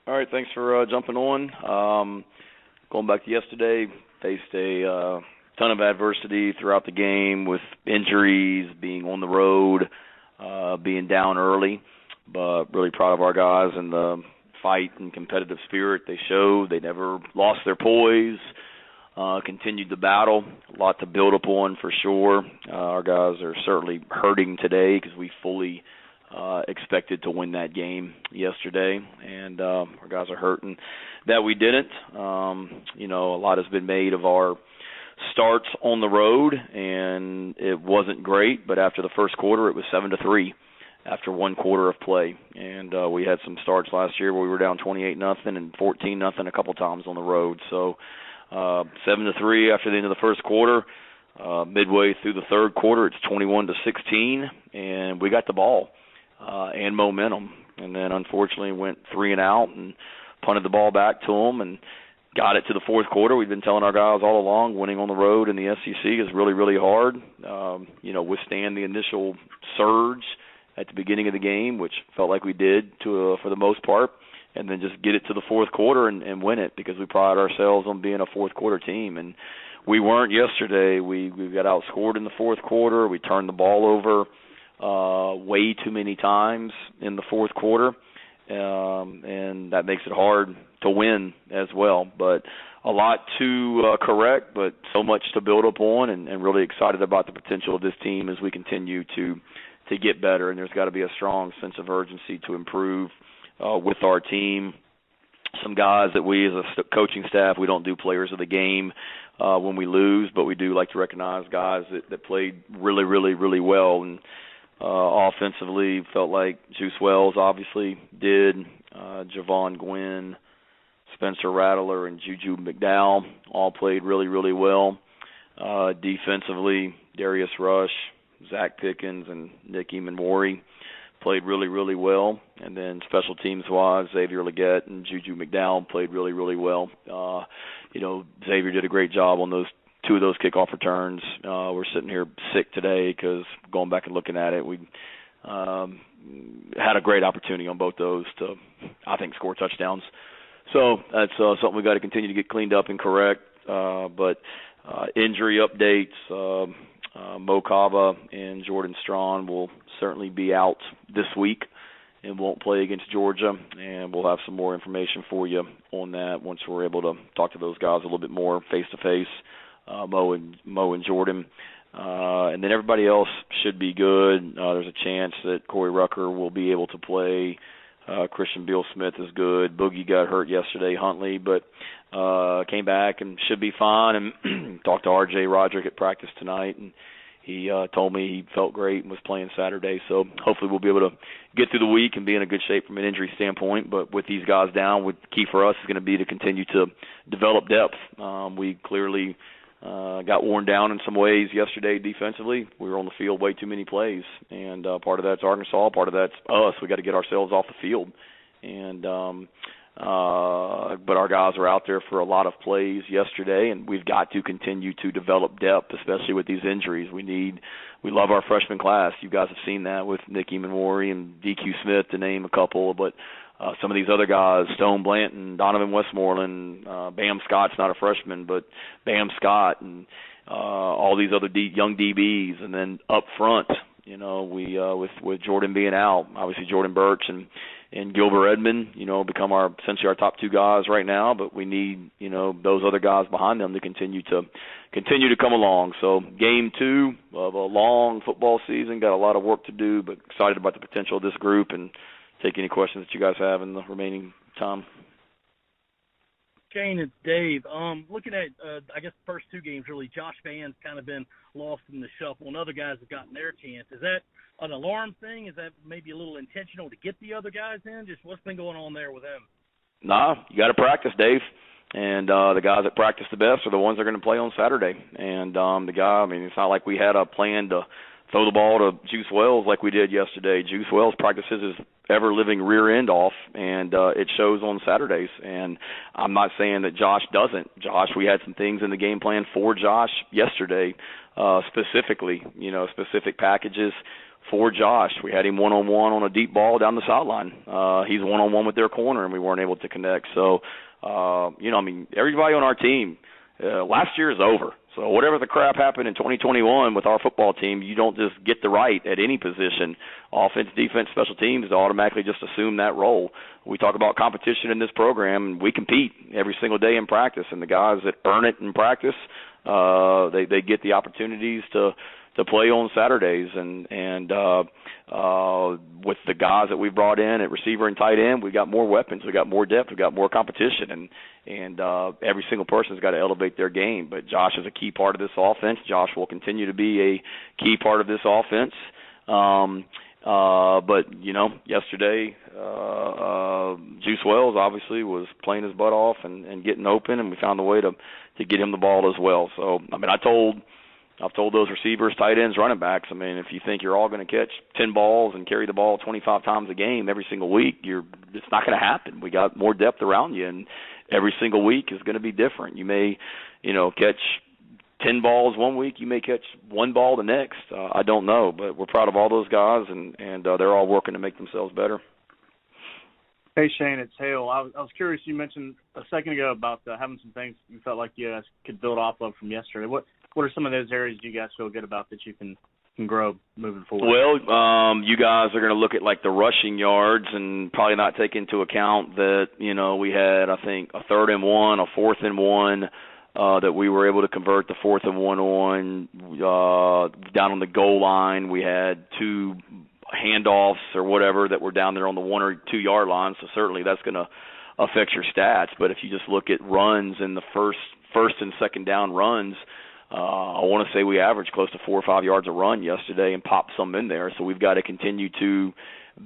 All right, thanks for jumping on. Going back to yesterday, faced a ton of adversity throughout the game with injuries, being on the road, being down early, but really proud of our guys and the fight and competitive spirit they showed. They never lost their poise, continued the battle. A lot to build upon for sure. Our guys are certainly hurting today because we fully expected to win that game yesterday, and our guys are hurting that we didn't. A lot has been made of our starts on the road, and it wasn't great, but after the first quarter, it was 7-3 after one quarter of play, and we had some starts last year where we were down 28-0 and 14-0 a couple times on the road. So 7-3 after the end of the first quarter. Midway through the third quarter, it's 21-16, and we got the ball and momentum, and then unfortunately went 3 and out and punted the ball back to them and got it to the fourth quarter. We've been telling our guys all along, winning on the road in the SEC is really, really hard. Withstand the initial surge at the beginning of the game, which felt like we did for the most part, and then just get it to the fourth quarter and win it, because we pride ourselves on being a fourth quarter team. And we weren't yesterday. We got outscored in the fourth quarter. We turned the ball over way too many times in the fourth quarter, and that makes it hard to win as well. But a lot to correct, but so much to build upon, and really excited about the potential of this team as we continue to get better. And there's got to be a strong sense of urgency to improve with our team. Some guys that we as a coaching staff, we don't do players of the game when we lose, but we do like to recognize guys that played really, really, really well. And offensively, felt like Juice Wells obviously did. Javon Gwynn, Spencer Rattler, and Juju McDowell all played really, really well. Defensively, Darius Rush, Zach Pickens, and Nick Eamon-Wari played really, really well. And then special teams-wise, Xavier Leggett and Juju McDowell played really, really well. Xavier did a great job on two of those kickoff returns. We're sitting here sick today because going back and looking at it, we had a great opportunity on both those to, I think, score touchdowns. So that's something we got to continue to get cleaned up and correct. But injury updates, Mo Kaba and Jordan Strawn will certainly be out this week and won't play against Georgia, and we'll have some more information for you on that once we're able to talk to those guys a little bit more face-to-face, Mo and Jordan. And then everybody else should be good. There's a chance that Corey Rucker will be able to play. Christian Beal-Smith is good. Boogie got hurt yesterday, Huntley, but came back and should be fine. And talked to R.J. Roderick at practice tonight, and he told me he felt great and was playing Saturday. So hopefully we'll be able to get through the week and be in a good shape from an injury standpoint. But with these guys down, key for us is going to be to continue to develop depth. We clearly got worn down in some ways yesterday defensively. We were on the field way too many plays, and part of that's Arkansas, part of that's us. We got to get ourselves off the field, and but our guys are out there for a lot of plays yesterday, and we've got to continue to develop depth, especially with these injuries. We love our freshman class. You guys have seen that with Nick Eamon-Wari and DQ Smith, to name a couple, but some of these other guys, Stone Blanton, Donovan Westmoreland, Bam Scott's not a freshman, but Bam Scott, and all these other young DBs. And then up front, we with Jordan being out, obviously Jordan Birch and Gilbert Edmond, become essentially our top two guys right now. But we need those other guys behind them to continue to come along. So game 2 of a long football season, got a lot of work to do, but excited about the potential of this group and take any questions that you guys have in the remaining time. Shane, it's Dave. Looking at, I guess, the first 2 games, really, Josh Van's kind of been lost in the shuffle, and other guys have gotten their chance. Is that an alarm thing? Is that maybe a little intentional to get the other guys in? Just what's been going on there with them? Nah, you got to practice, Dave. And the guys that practice the best are the ones that are going to play on Saturday. And it's not like we had a plan to throw the ball to Juice Wells like we did yesterday. Juice Wells practices his ever-living rear end off, and it shows on Saturdays. And I'm not saying that Josh doesn't. We had some things in the game plan for Josh yesterday, specifically, specific packages for Josh. We had him one-on-one on a deep ball down the sideline. He's one-on-one with their corner, and we weren't able to connect. So, everybody on our team, last year is over. So whatever the crap happened in 2021 with our football team, you don't just get the right at any position, offense, defense, special teams, to automatically just assume that role. We talk about competition in this program, and we compete every single day in practice. And the guys that earn it in practice, they get the opportunities to play on Saturdays, and with the guys that we brought in at receiver and tight end, we got more weapons, we got more depth, we got more competition, and every single person's got to elevate their game. But Josh is a key part of this offense. Josh will continue to be a key part of this offense. But yesterday, Juice Wells obviously was playing his butt off and getting open, and we found a way to get him the ball as well. So I've told those receivers, tight ends, running backs, if you think you're all going to catch 10 balls and carry the ball 25 times a game every single week, it's not going to happen. We got more depth around you, and every single week is going to be different. You may, catch 10 balls one week. You may catch one ball the next. I don't know, but we're proud of all those guys, and they're all working to make themselves better. Hey, Shane, it's Hale. I was curious, you mentioned a second ago about having some things you felt like you guys could build off of from yesterday. What are some of those areas you guys feel good about that you can grow moving forward? Well, you guys are going to look at like the rushing yards and probably not take into account that, we had, I think, a 3rd and 1, a 4th and 1, that we were able to convert the 4th and 1 on. Down on the goal line, we had 2 handoffs or whatever that were down there on the 1 or 2 yard line, so certainly that's going to affect your stats. But if you just look at runs in the first and second down runs, I want to say we averaged close to 4 or 5 yards a run yesterday and popped some in there. So we've got to continue to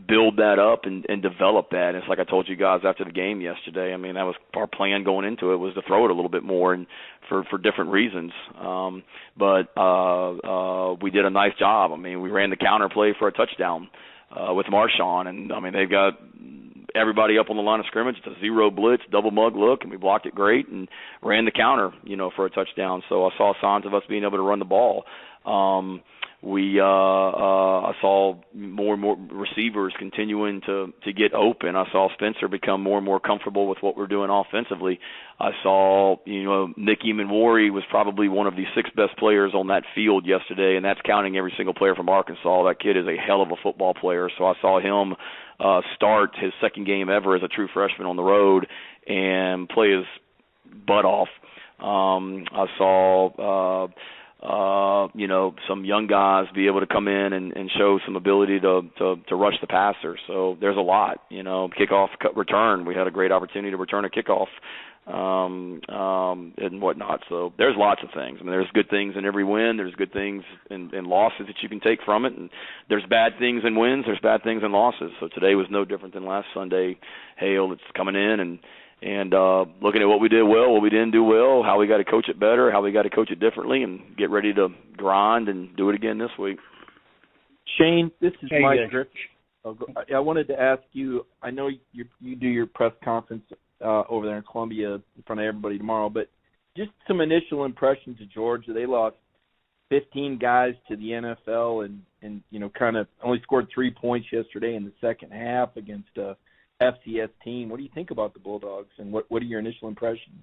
build that up and develop that. And it's like I told you guys after the game yesterday. That was our plan going into it, was to throw it a little bit more and for different reasons. But we did a nice job. We ran the counter play for a touchdown with Marshawn, and they've got everybody up on the line of scrimmage. It's a 0 blitz, double mug look, and we blocked it great and ran the counter, for a touchdown. So I saw signs of us being able to run the ball. I saw more and more receivers continuing to get open. I saw Spencer become more and more comfortable with what we're doing offensively. I saw, Nick Eamon-Wari was probably one of the 6 best players on that field yesterday, and that's counting every single player from Arkansas. That kid is a hell of a football player. So I saw him start his 2nd game ever as a true freshman on the road and play his butt off. I saw some young guys be able to come in and show some ability to rush the passer. So there's a lot, kickoff return. We had a great opportunity to return a kickoff and whatnot. So there's lots of things. There's good things in every win. There's good things in losses that you can take from it. And there's bad things in wins. There's bad things in losses. So today was no different than last Sunday. Hale, it's coming in and looking at what we did well, what we didn't do well, how we got to coach it better, how we got to coach it differently, and get ready to grind and do it again this week. Shane, this is Mike Drift. I wanted to ask you, I know you do your press conference over there in Columbia in front of everybody tomorrow, but just some initial impressions of Georgia. They lost 15 guys to the NFL and kind of only scored 3 points yesterday in the second half against FCS team. What do you think about the Bulldogs, and what are your initial impressions?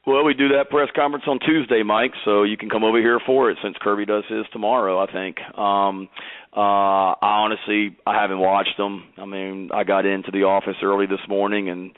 Well, we do that press conference on Tuesday, Mike, so you can come over here for it since Kirby does his tomorrow, I think. I honestly haven't watched them. I got into the office early this morning and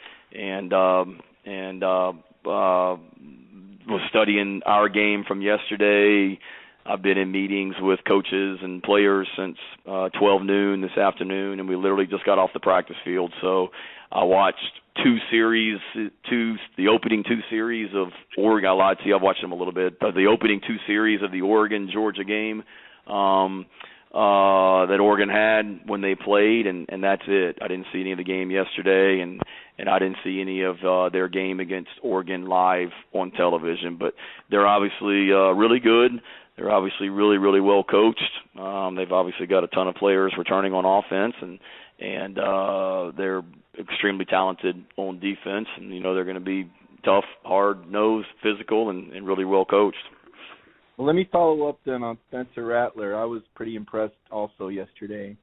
was studying our game from yesterday. I've been in meetings with coaches and players since 12 noon this afternoon, and we literally just got off the practice field. So I watched the opening 2 series of Oregon. I lied to you, I've watched them a little bit. The opening 2 series of the Oregon-Georgia game that Oregon had when they played, and that's it. I didn't see any of the game yesterday, and I didn't see any of their game against Oregon live on television. But they're obviously really good. They're obviously really, really well coached. They've obviously got a ton of players returning on offense, and they're extremely talented on defense. And, they're going to be tough, hard-nosed, physical, and really well coached. Well, let me follow up then on Spencer Rattler. I was pretty impressed also yesterday.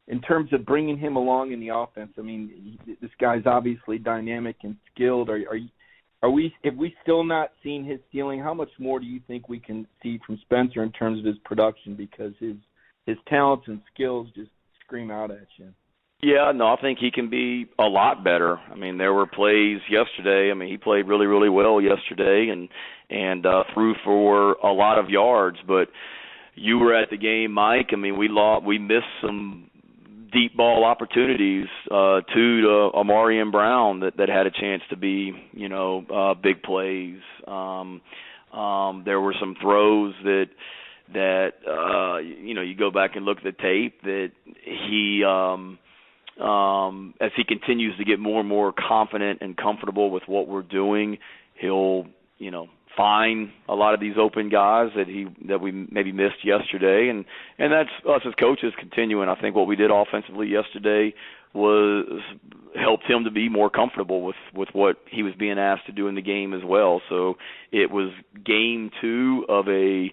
In terms of bringing him along in the offense, I mean, this guy's obviously dynamic and skilled. Have we still not seen his ceiling? How much more do you think we can see from Spencer in terms of his production? Because his talents and skills just scream out at you. Yeah, no, I think he can be a lot better. I mean, there were plays yesterday. I mean, he played really, really well yesterday and threw for a lot of yards. But you were at the game, Mike. I mean, we missed some deep ball opportunities to Amarian Brown that had a chance to be, big plays. There were some throws that you go back and look at the tape that he as he continues to get more and more confident and comfortable with what we're doing, he'll, find a lot of these open guys that we maybe missed yesterday, and that's us as coaches continuing. I think what we did offensively yesterday was helped him to be more comfortable with what he was being asked to do in the game as well. So it was game 2 of a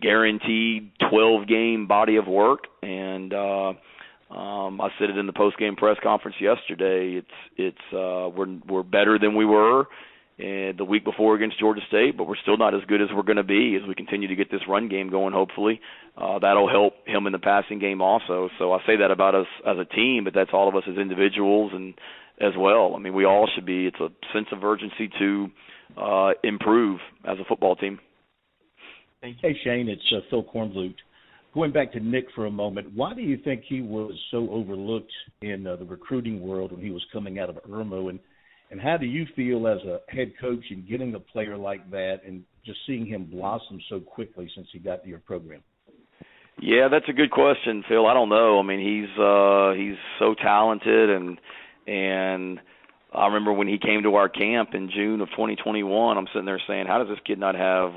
guaranteed 12-game body of work, and I said it in the post-game press conference yesterday. We're better than we were the week before against Georgia State, but we're still not as good as we're going to be as we continue to get this run game going, hopefully. That'll help him in the passing game also. So I say that about us as a team, but that's all of us as individuals and as well. I mean, we all should be. It's a sense of urgency to improve as a football team. Hey, Shane, it's Phil Kornblut. Going back to Nick for a moment, why do you think he was so overlooked in the recruiting world when he was coming out of Irmo? And how do you feel as a head coach in getting a player like that and just seeing him blossom so quickly since he got to your program? Yeah, that's a good question, Phil. I don't know. I mean, he's so talented, and I remember when he came to our camp in June of 2021, I'm sitting there saying, how does this kid not have,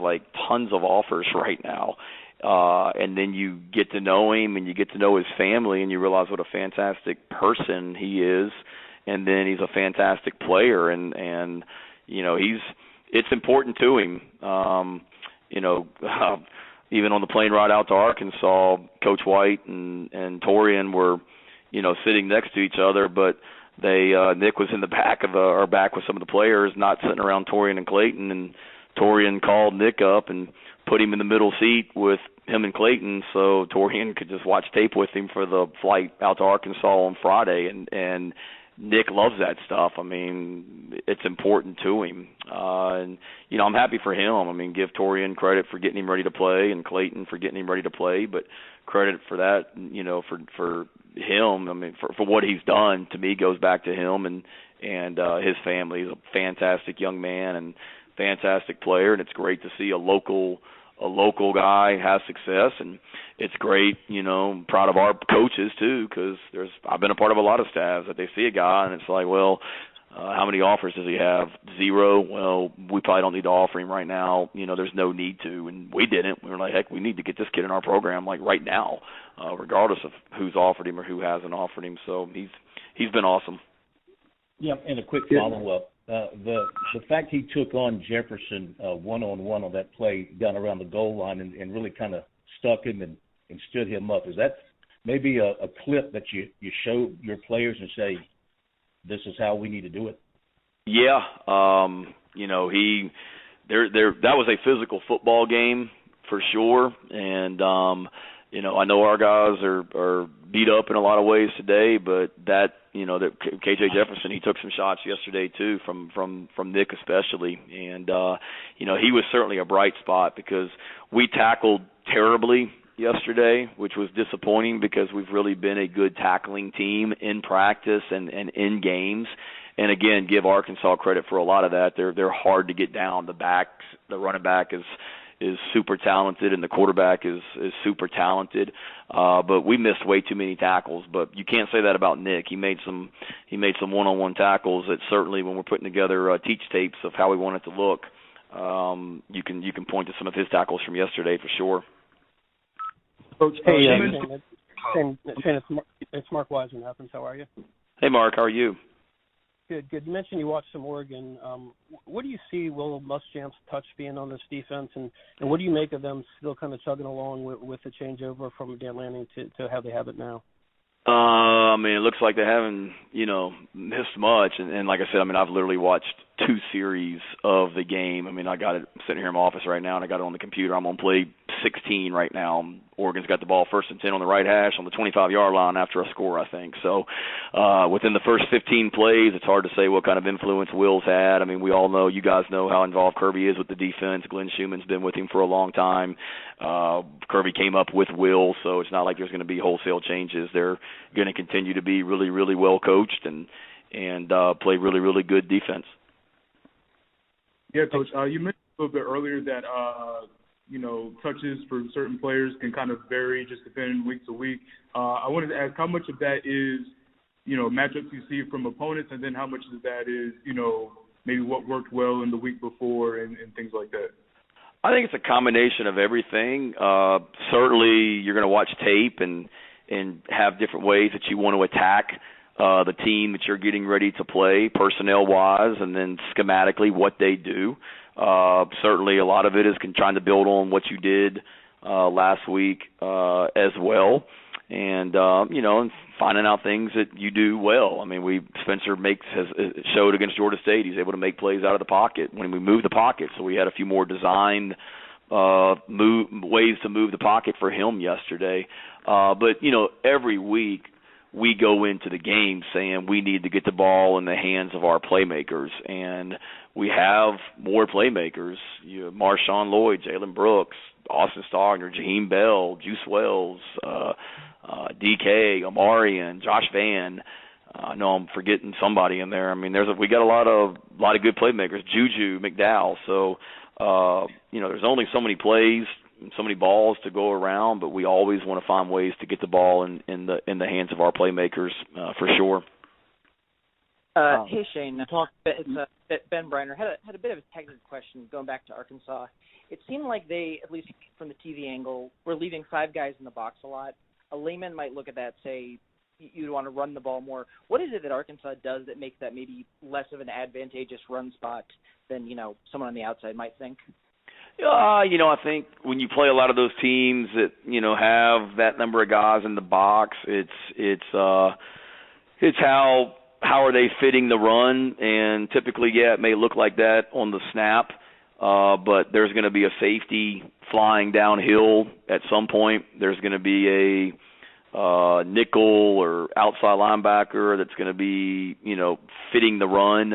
tons of offers right now? And then you get to know him and you get to know his family and you realize what a fantastic person he is. And then he's a fantastic player, and it's important to him. Even on the plane ride out to Arkansas, Coach White and Torian were, sitting next to each other, but Nick was in the back with some of the players, not sitting around Torian and Clayton, and Torian called Nick up and put him in the middle seat with him and Clayton, so Torian could just watch tape with him for the flight out to Arkansas on Friday, and Nick loves that stuff. I mean, it's important to him. And I'm happy for him. I mean, give Torian credit for getting him ready to play and Clayton for getting him ready to play, but credit for that, for him, I mean, for what he's done, to me, goes back to him and his family. He's a fantastic young man and fantastic player, and it's great to see a local guy has success, and it's great, proud of our coaches too, because I've been a part of a lot of staffs that they see a guy and it's like, well, how many offers does he have? 0. Well, we probably don't need to offer him right now. There's no need to, and we didn't. We were like, heck, we need to get this kid in our program right now, regardless of who's offered him or who hasn't offered him. So he's been awesome. Yeah, and a quick follow-up. The fact he took on Jefferson one-on-one on that play down around the goal line and really kind of stuck him and stood him up, is that maybe a clip that you show your players and say, this is how we need to do it? Yeah, that was a physical football game for sure, and I know our guys are beat up in a lot of ways today, but that KJ Jefferson, he took some shots yesterday too from Nick especially, and he was certainly a bright spot because we tackled terribly yesterday, which was disappointing because we've really been a good tackling team in practice and in games. And again, give Arkansas credit for a lot of that. They're hard to get down. The running back is super talented, and the quarterback is super talented. But we missed way too many tackles. But you can't say that about Nick. He made some one-on-one tackles that certainly, when we're putting together teach tapes of how we want it to look, you can point to some of his tackles from yesterday for sure. Coach, hey, Shane, it's Mark Wiseman. How are you? Hey, Mark. How are you? Good. You mentioned you watched some Oregon. What do you see Will Muschamp's touch being on this defense, and what do you make of them still kind of chugging along with the changeover from Dan Lanning to how they have it now? I mean, it looks like they haven't, missed much. And like I said, I mean, I've literally watched 2 series of the game. I mean, I got it sitting here in my office right now, and I got it on the computer. I'm on play 16 right now. Oregon's got the ball 1st and 10 on the right hash on the 25-yard line after a score, I think. So within the first 15 plays, it's hard to say what kind of influence Will's had. I mean, we all know, you guys know how involved Kirby is with the defense. Glenn Schumann's been with him for a long time. Kirby came up with Will, so it's not like there's going to be wholesale changes. They're going to continue to be really, really well coached and play really, really good defense. Yeah, Coach, you mentioned a little bit earlier that, touches for certain players can kind of vary just depending week to week. I wanted to ask how much of that is, matchups you see from opponents, and then how much of that is, maybe what worked well in the week before and things like that? I think it's a combination of everything. Certainly you're going to watch tape and have different ways that you want to attack the team that you're getting ready to play personnel-wise, and then schematically what they do. Certainly a lot of it is trying to build on what you did last week as well, and finding out things that you do well. I mean, Spencer has showed against Georgia State he's able to make plays out of the pocket when we move the pocket, so we had a few more designed ways to move the pocket for him yesterday. But every week we go into the game saying we need to get the ball in the hands of our playmakers, and we have more playmakers. Marshawn Lloyd, Jalen Brooks, Austin Stogner, Jaheim Bell, Juice Wells, DK, Omarion, Josh Vann. I know I'm forgetting somebody in there. I mean, we got a lot of good playmakers. Juju McDowell. So there's only so many plays, so many balls to go around, but we always want to find ways to get the ball in the hands of our playmakers for sure. Hey Shane, it's Ben Briner. Had a bit of a technical question going back to Arkansas. It seemed like they, at least from the TV angle, were leaving 5 guys in the box a lot. A layman might look at that, say you'd want to run the ball more. What is it that Arkansas does that makes that maybe less of an advantageous run spot than someone on the outside might think? I think when you play a lot of those teams that have that number of guys in the box, it's how are they fitting the run, and typically, it may look like that on the snap, but there's going to be a safety flying downhill at some point. There's going to be a nickel or outside linebacker that's going to be fitting the run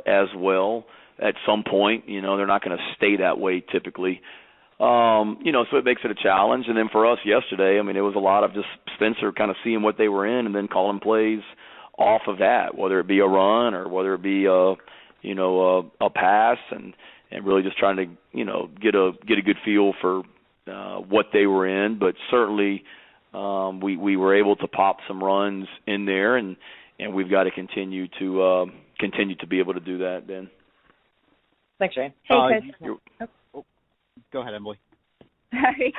as well. At some point, they're not going to stay that way typically. So it makes it a challenge. And then for us yesterday, I mean, it was a lot of just Spencer kind of seeing what they were in and then calling plays off of that, whether it be a run or whether it be a pass, and really just trying to get a good feel for what they were in. But certainly we were able to pop some runs in there, and we've got to continue to be able to do that, Ben. Thanks, Shane. Hey, Go ahead, Emily. Sorry.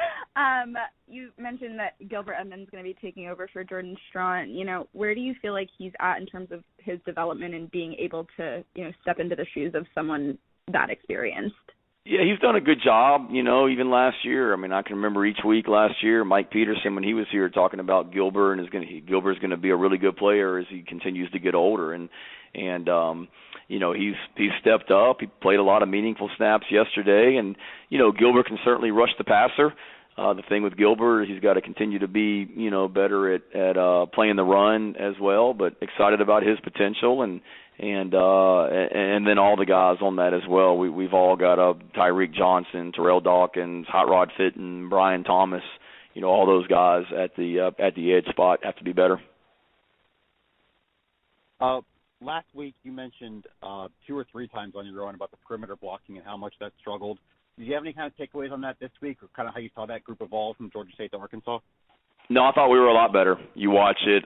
You mentioned that Gilbert Edmonds is going to be taking over for Jordan Straughn. Where do you feel like he's at in terms of his development and being able to, step into the shoes of someone that experienced? Yeah, he's done a good job, even last year. I mean, I can remember each week last year, Mike Peterson, when he was here, talking about Gilbert, and Gilbert's going to be a really good player as he continues to get older. And he's stepped up. He played a lot of meaningful snaps yesterday, and Gilbert can certainly rush the passer. The thing with Gilbert is he's got to continue to be better at playing the run as well. But excited about his potential, and then all the guys on that as well. We've all got Tyreek Johnson, Terrell Dawkins, Hot Rod Fitton, Brian Thomas. All those guys at the edge spot have to be better. Last week you mentioned 2 or 3 times on your own about the perimeter blocking and how much that struggled. Do you have any kind of takeaways on that this week, or kind of how you saw that group evolve from Georgia State to Arkansas? No, I thought we were a lot better. You watch it,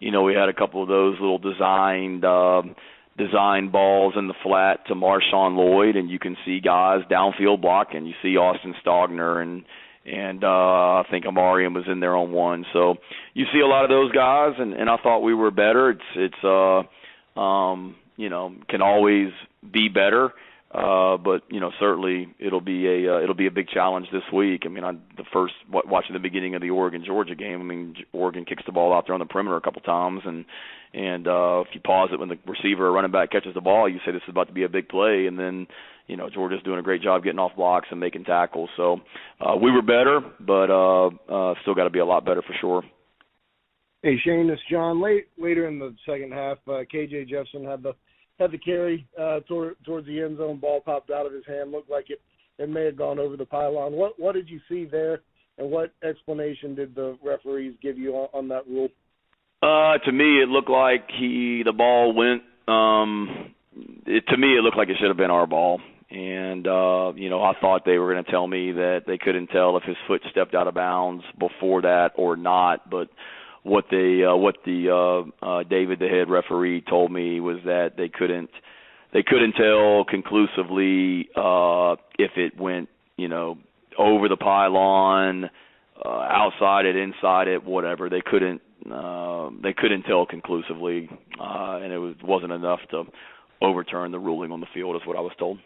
we had a couple of those little designed balls in the flat to Marshawn Lloyd, and you can see guys downfield blocking. You see Austin Stogner and I think Omarion was in there on one. So you see a lot of those guys, and I thought we were better. It's can always be better. But certainly it'll be a big challenge this week. I mean, watching the beginning of the Oregon-Georgia game, I mean, Oregon kicks the ball out there on the perimeter a couple times, and if you pause it when the receiver or running back catches the ball, you say this is about to be a big play, and then Georgia's doing a great job getting off blocks and making tackles. So we were better, but still got to be a lot better for sure. Hey Shane, this is John. Later in the second half, KJ Jefferson had the carry towards the end zone. Ball popped out of his hand. Looked like it may have gone over the pylon. What did you see there, and what explanation did the referees give you on that rule? To me, it looked like the ball went. To me, it looked like it should have been our ball. And, I thought they were going to tell me that they couldn't tell if his foot stepped out of bounds before that or not. But what the David, the head referee, told me was that they couldn't tell conclusively if it went, over the pylon, outside it, inside it, whatever. They couldn't tell conclusively, and it wasn't enough to overturn the ruling on the field, is what I was told.